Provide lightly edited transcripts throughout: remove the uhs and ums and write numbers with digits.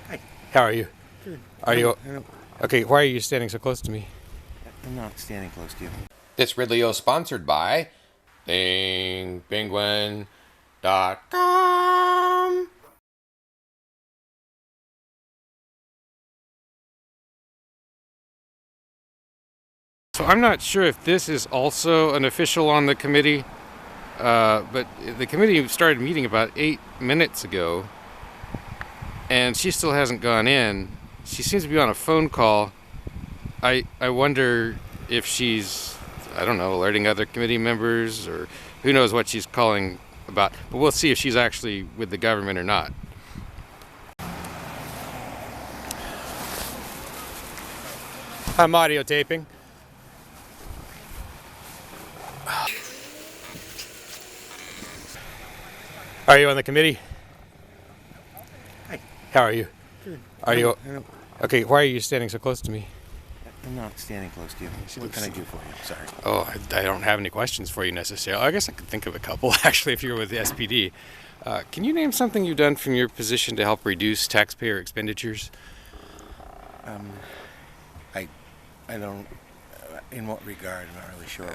Hi. How are you? Good. Are you okay? Why are you standing so close to me? I'm not standing close to you. This RidleyO sponsored by thingpenguin.com. So I'm not sure if this is also an official on the committee, but the committee started meeting about 8 minutes ago, and she still hasn't gone in. She seems to be on a phone call. I wonder if she's, I don't know, alerting other committee members, or who knows what she's calling about. But we'll see if she's actually with the government or not. I'm audio taping. Are you on the committee? Hi. How are you? Good. Are you okay? Why are you standing so close to me? I'm not standing close to you. What can I do for you? Sorry. Oh, I don't have any questions for you necessarily. I guess I could think of a couple actually if you're with the SPD. Can you name something you've done from your position to help reduce taxpayer expenditures? I don't. In what regard? I'm not really sure.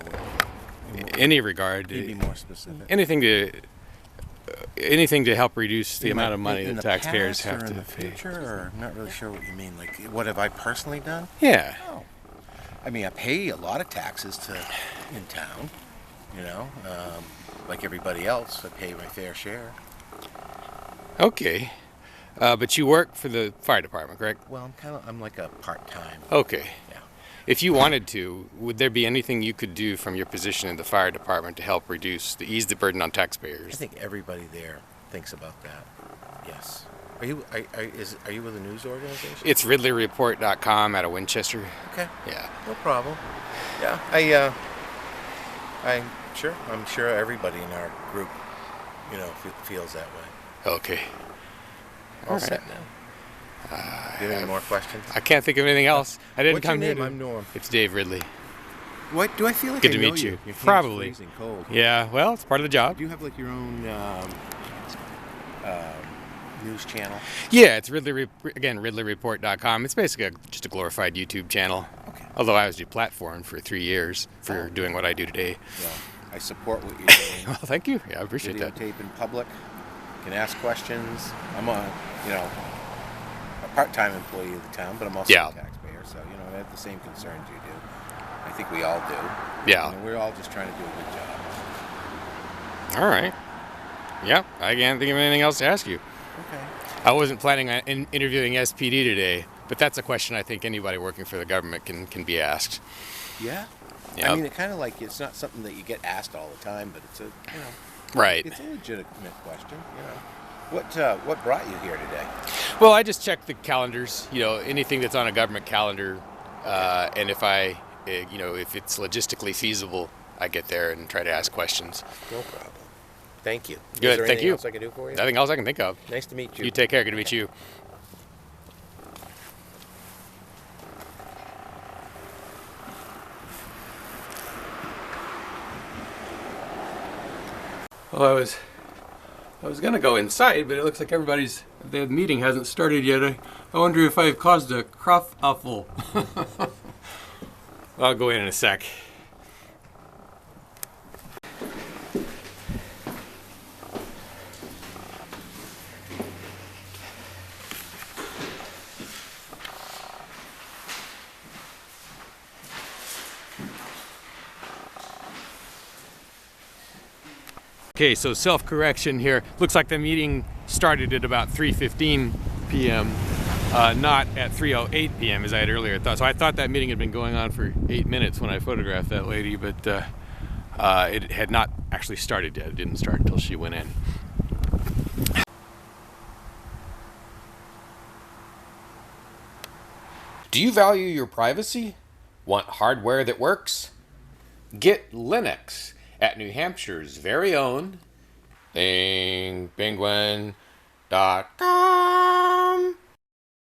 Any regard. Can you be more specific? Anything to help reduce the amount of money in that the taxpayers past have or to in the pay. future, or I'm not really sure what you mean. Like, what have I personally done? Yeah. Oh. I mean, I pay a lot of taxes in town. You know, like everybody else, I pay my fair share. Okay. But you work for the fire department, correct? Well, I'm like a part-time. Okay. Yeah. If you wanted to, would there be anything you could do from your position in the fire department to help ease the burden on taxpayers? I think everybody there thinks about that. Yes. Are you with a news organization? It's RidleyReport.com out of Winchester. Okay. Yeah. No problem. Yeah. I'm sure everybody in our group, feels that way. Okay. All right. set now. Do you have any more questions? I can't think of anything else. I didn't What's come your here name? I'm Norm. It's Dave Ridley. What do I feel like? Good I to know meet you. Your hand's Probably. freezing cold. Yeah, well, it's part of the job. Do you have like your own news channel? Yeah, it's RidleyReport.com. It's basically just a glorified YouTube channel. Okay. Although I was deplatformed for 3 years for doing what I do today. Well, I support what you're doing. Well, thank you. Yeah, I appreciate that. Videotape in public. You can ask questions. I'm a part-time employee of the town, but I'm also a taxpayer, so I have the same concerns you do. I think we all do. Yeah. We're all just trying to do a good job. All right. Yeah, I can't think of anything else to ask you. Okay. I wasn't planning on interviewing SPD today, but that's a question I think anybody working for the government can be asked. Yeah. Yep. I mean, it's not something that you get asked all the time, but it's Right. It's a legitimate question. What brought you here today? Well, I just checked the calendars. Anything that's on a government calendar, and if if it's logistically feasible, I get there and try to ask questions. No problem. Thank you. Good. Is there Thank anything you. else I can do for you? Nothing else I can think of. Nice to meet you. You take care. Good to meet you. Well, I was gonna go inside, but it looks like the meeting hasn't started yet. I wonder if I've caused a kerfuffle. I'll go in a sec. Okay, so self-correction here. Looks like the meeting started at about 3:15 p.m., not at 3:08 p.m. as I had earlier thought. So I thought that meeting had been going on for 8 minutes when I photographed that lady, but it had not actually started yet. It didn't start until she went in. Do you value your privacy? Want hardware that works? Get Linux at New Hampshire's very own thingpenguin.com.